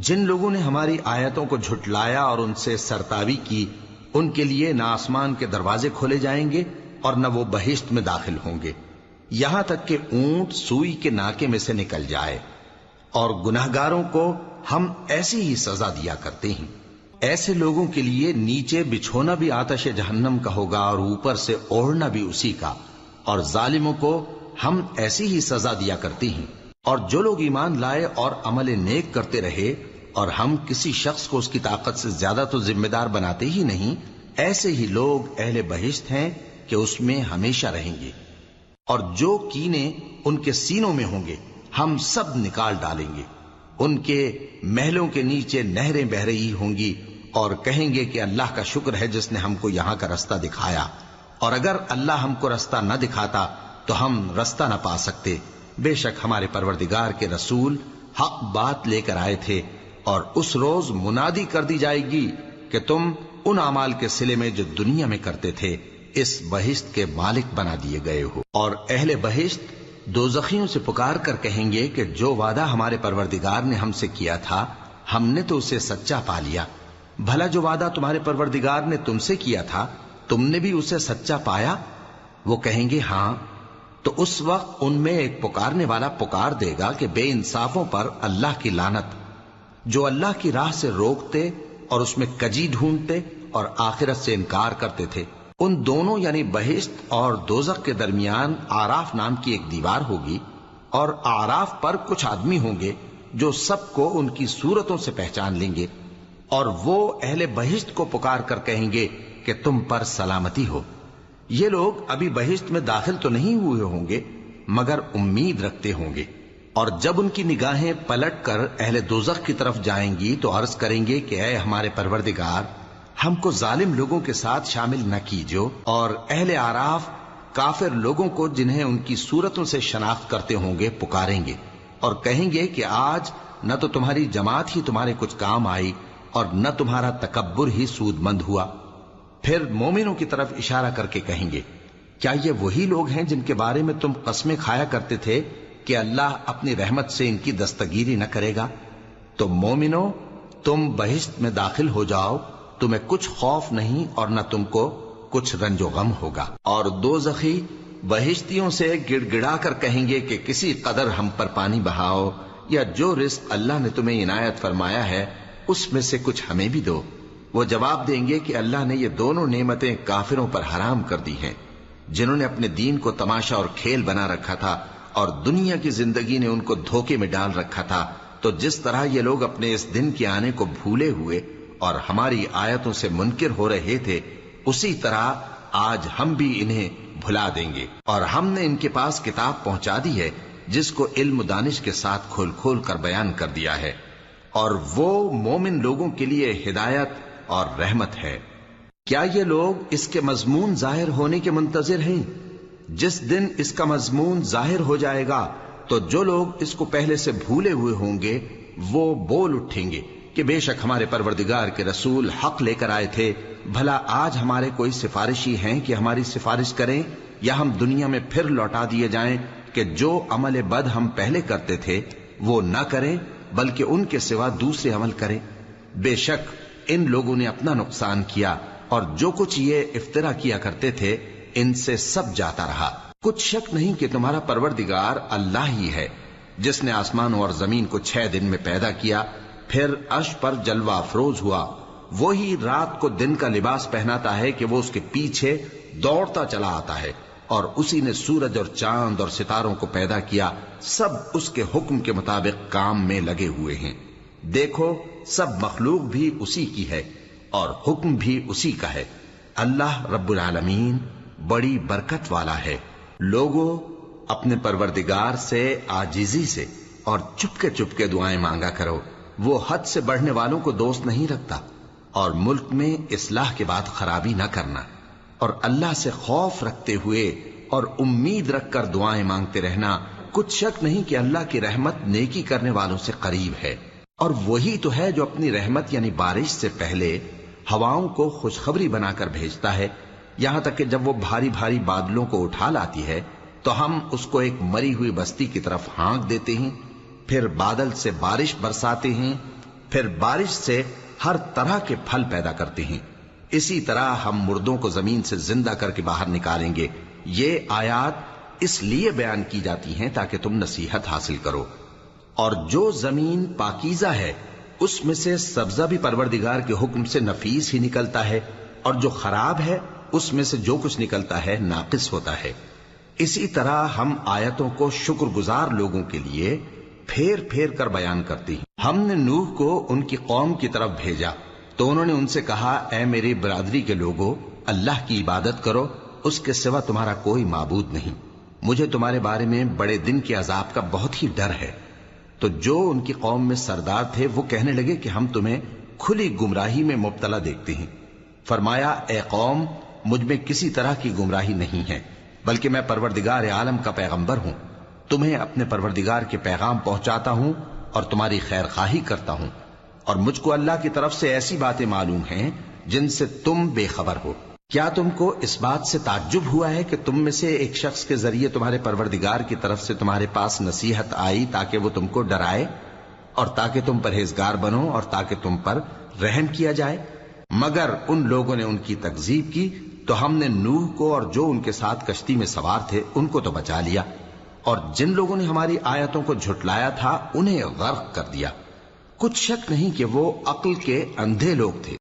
جن لوگوں نے ہماری آیتوں کو جھٹلایا اور ان سے سرتاوی کی، ان کے لیے نہ آسمان کے دروازے کھولے جائیں گے اور نہ وہ بہشت میں داخل ہوں گے، یہاں تک کہ اونٹ سوئی کے ناکے میں سے نکل جائے۔ اور گناہگاروں کو ہم ایسی ہی سزا دیا کرتے ہیں۔ ایسے لوگوں کے لیے نیچے بچھونا بھی آتش جہنم کا ہوگا اور اوپر سے اوڑھنا بھی اسی کا، اور ظالموں کو ہم ایسی ہی سزا دیا کرتے ہیں۔ اور جو لوگ ایمان لائے اور عمل نیک کرتے رہے اور ہم کسی شخص کو اس کی طاقت سے زیادہ تو ذمہ دار بناتے ہی نہیں، ایسے ہی لوگ اہل بہشت ہیں کہ اس میں ہمیشہ رہیں گے۔ اور جو کینے ان کے سینوں میں ہوں گے ہم سب نکال ڈالیں گے، ان کے محلوں کے نیچے نہریں بہہ رہی ہوں گی، اور کہیں گے کہ اللہ کا شکر ہے جس نے ہم کو یہاں کا رستہ دکھایا، اور اگر اللہ ہم کو رستہ نہ دکھاتا تو ہم رستہ نہ پا سکتے۔ بے شک ہمارے پروردگار کے رسول حق بات لے کر آئے تھے، اور اس روز منادی کر دی جائے گی کہ تم ان اعمال کے صلے میں جو دنیا میں کرتے تھے اس بہشت کے مالک بنا دیے گئے ہو۔ اور اہل بہشت دوزخیوں سے پکار کر کہیں گے کہ جو وعدہ ہمارے پروردگار نے ہم سے کیا تھا ہم نے تو اسے سچا پا لیا، بھلا جو وعدہ تمہارے پروردگار نے تم سے کیا تھا تم نے بھی اسے سچا پایا؟ وہ کہیں گے ہاں۔ تو اس وقت ان میں ایک پکارنے والا پکار دے گا کہ بے انصافوں پر اللہ کی لعنت، جو اللہ کی راہ سے روکتے اور اس میں کجی ڈھونڈتے اور آخرت سے انکار کرتے تھے۔ ان دونوں یعنی بہشت اور دوزخ کے درمیان آراف نام کی ایک دیوار ہوگی، اور آراف پر کچھ آدمی ہوں گے جو سب کو ان کی صورتوں سے پہچان لیں گے، اور وہ اہل بہشت کو پکار کر کہیں گے کہ تم پر سلامتی ہو۔ یہ لوگ ابھی بہشت میں داخل تو نہیں ہوئے ہوں گے مگر امید رکھتے ہوں گے، اور جب ان کی نگاہیں پلٹ کر اہل دوزخ کی طرف جائیں گی تو عرض کریں گے کہ اے ہمارے پروردگار، ہم کو ظالم لوگوں کے ساتھ شامل نہ کیجو۔ اور اہل آراف کافر لوگوں کو جنہیں ان کی صورتوں سے شناخت کرتے ہوں گے پکاریں گے اور کہیں گے کہ آج نہ تو تمہاری جماعت ہی تمہارے کچھ کام آئی اور نہ تمہارا تکبر ہی سود مند ہوا۔ پھر مومنوں کی طرف اشارہ کر کے کہیں گے کیا یہ وہی لوگ ہیں جن کے بارے میں تم قسمیں کھایا کرتے تھے کہ اللہ اپنی رحمت سے ان کی دستگیری نہ کرے گا؟ تو مومنوں، تم بہشت میں داخل ہو جاؤ، تمہیں کچھ خوف نہیں اور نہ تم کو کچھ رنج و غم ہوگا۔ اور دوزخی بہشتیوں سے گڑ گڑا کر کہیں گے کہ کسی قدر ہم پر پانی بہاؤ، یا جو رزق اللہ نے تمہیں عنایت فرمایا ہے اس میں سے کچھ ہمیں بھی دو۔ وہ جواب دیں گے کہ اللہ نے یہ دونوں نعمتیں کافروں پر حرام کر دی ہیں، جنہوں نے اپنے دین کو تماشا اور کھیل بنا رکھا تھا اور دنیا کی زندگی نے ان کو دھوکے میں ڈال رکھا تھا۔ تو جس طرح یہ لوگ اپنے اس دن کے آنے کو بھولے ہوئے اور ہماری آیتوں سے منکر ہو رہے تھے، اسی طرح آج ہم بھی انہیں بھلا دیں گے۔ اور ہم نے ان کے پاس کتاب پہنچا دی ہے جس کو علم و دانش کے ساتھ کھول کھول کر بیان کر دیا ہے، اور وہ مومن لوگوں کے لیے ہدایت اور رحمت ہے۔ کیا یہ لوگ اس کے مضمون ظاہر ہونے کے منتظر ہیں؟ جس دن اس کا مضمون ظاہر ہو جائے گا تو جو لوگ اس کو پہلے سے بھولے ہوئے ہوں گے وہ بول اٹھیں گے کہ بے شک ہمارے پروردگار کے رسول حق لے کر آئے تھے، بھلا آج ہمارے کوئی سفارشی ہیں کہ ہماری سفارش کریں، یا ہم دنیا میں پھر لوٹا دیے جائیں کہ جو عمل بد ہم پہلے کرتے تھے وہ نہ کریں بلکہ ان کے سوا دوسرے عمل کریں۔ بے شک ان لوگوں نے اپنا نقصان کیا، اور جو کچھ یہ افترا کیا کرتے تھے ان سے سب جاتا رہا۔ کچھ شک نہیں کہ تمہارا پروردگار اللہ ہی ہے جس نے آسمانوں اور زمین کو 6 دن میں پیدا کیا، پھر عرش پر جلوہ افروز ہوا۔ وہی رات کو دن کا لباس پہناتا ہے کہ وہ اس کے پیچھے دوڑتا چلا آتا ہے، اور اسی نے سورج اور چاند اور ستاروں کو پیدا کیا، سب اس کے حکم کے مطابق کام میں لگے ہوئے ہیں۔ دیکھو سب مخلوق بھی اسی کی ہے اور حکم بھی اسی کا ہے۔ اللہ رب العالمین بڑی برکت والا ہے۔ لوگوں، اپنے پروردگار سے عاجزی سے اور چپکے دعائیں مانگا کرو، وہ حد سے بڑھنے والوں کو دوست نہیں رکھتا، اور ملک میں اصلاح کے بعد خرابی نہ کرنا، اور اللہ سے خوف رکھتے ہوئے اور امید رکھ کر دعائیں مانگتے رہنا۔ کچھ شک نہیں کہ اللہ کی رحمت نیکی کرنے والوں سے قریب ہے، اور وہی تو ہے جو اپنی رحمت یعنی بارش سے پہلے ہواؤں کو خوشخبری بنا کر بھیجتا ہے، یہاں تک کہ جب وہ بھاری بھاری بادلوں کو اٹھا لاتی ہے تو ہم اس کو ایک مری ہوئی بستی کی طرف ہانک دیتے ہیں، پھر بادل سے بارش برساتے ہیں، پھر بارش سے ہر طرح کے پھل پیدا کرتے ہیں، اسی طرح ہم مردوں کو زمین سے زندہ کر کے باہر نکالیں گے۔ یہ آیات اس لیے بیان کی جاتی ہیں تاکہ تم نصیحت حاصل کرو۔ اور جو زمین پاکیزہ ہے اس میں سے سبزہ بھی پروردگار کے حکم سے نفیس ہی نکلتا ہے، اور جو خراب ہے اس میں سے جو کچھ نکلتا ہے ناقص ہوتا ہے۔ اسی طرح ہم آیتوں کو شکر گزار لوگوں کے لیے پھیر پھیر کر بیان کرتے ہیں۔ ہم نے نوح کو ان کی قوم کی طرف بھیجا تو انہوں نے ان سے کہا، اے میری برادری کے لوگو، اللہ کی عبادت کرو، اس کے سوا تمہارا کوئی معبود نہیں۔ مجھے تمہارے بارے میں بڑے دن کے عذاب کا بہت ہی ڈر ہے۔ تو جو ان کی قوم میں سردار تھے وہ کہنے لگے کہ ہم تمہیں کھلی گمراہی میں مبتلا دیکھتے ہیں۔ فرمایا، اے قوم، مجھ میں کسی طرح کی گمراہی نہیں ہے، بلکہ میں پروردگار عالم کا پیغمبر ہوں۔ تمہیں اپنے پروردگار کے پیغام پہنچاتا ہوں اور تمہاری خیر خواہی کرتا ہوں، اور مجھ کو اللہ کی طرف سے ایسی باتیں معلوم ہیں جن سے تم بے خبر ہو۔ کیا تم کو اس بات سے تعجب ہوا ہے کہ تم میں سے ایک شخص کے ذریعے تمہارے پروردگار کی طرف سے تمہارے پاس نصیحت آئی تاکہ وہ تم کو ڈرائے اور تاکہ تم پرہیزگار بنو اور تاکہ تم پر رحم کیا جائے؟ مگر ان لوگوں نے ان کی تکذیب کی تو ہم نے نوح کو اور جو ان کے ساتھ کشتی میں سوار تھے ان کو تو بچا لیا، اور جن لوگوں نے ہماری آیتوں کو جھٹلایا تھا انہیں غرق کر دیا۔ کچھ شک نہیں کہ وہ عقل کے اندھے لوگ تھے۔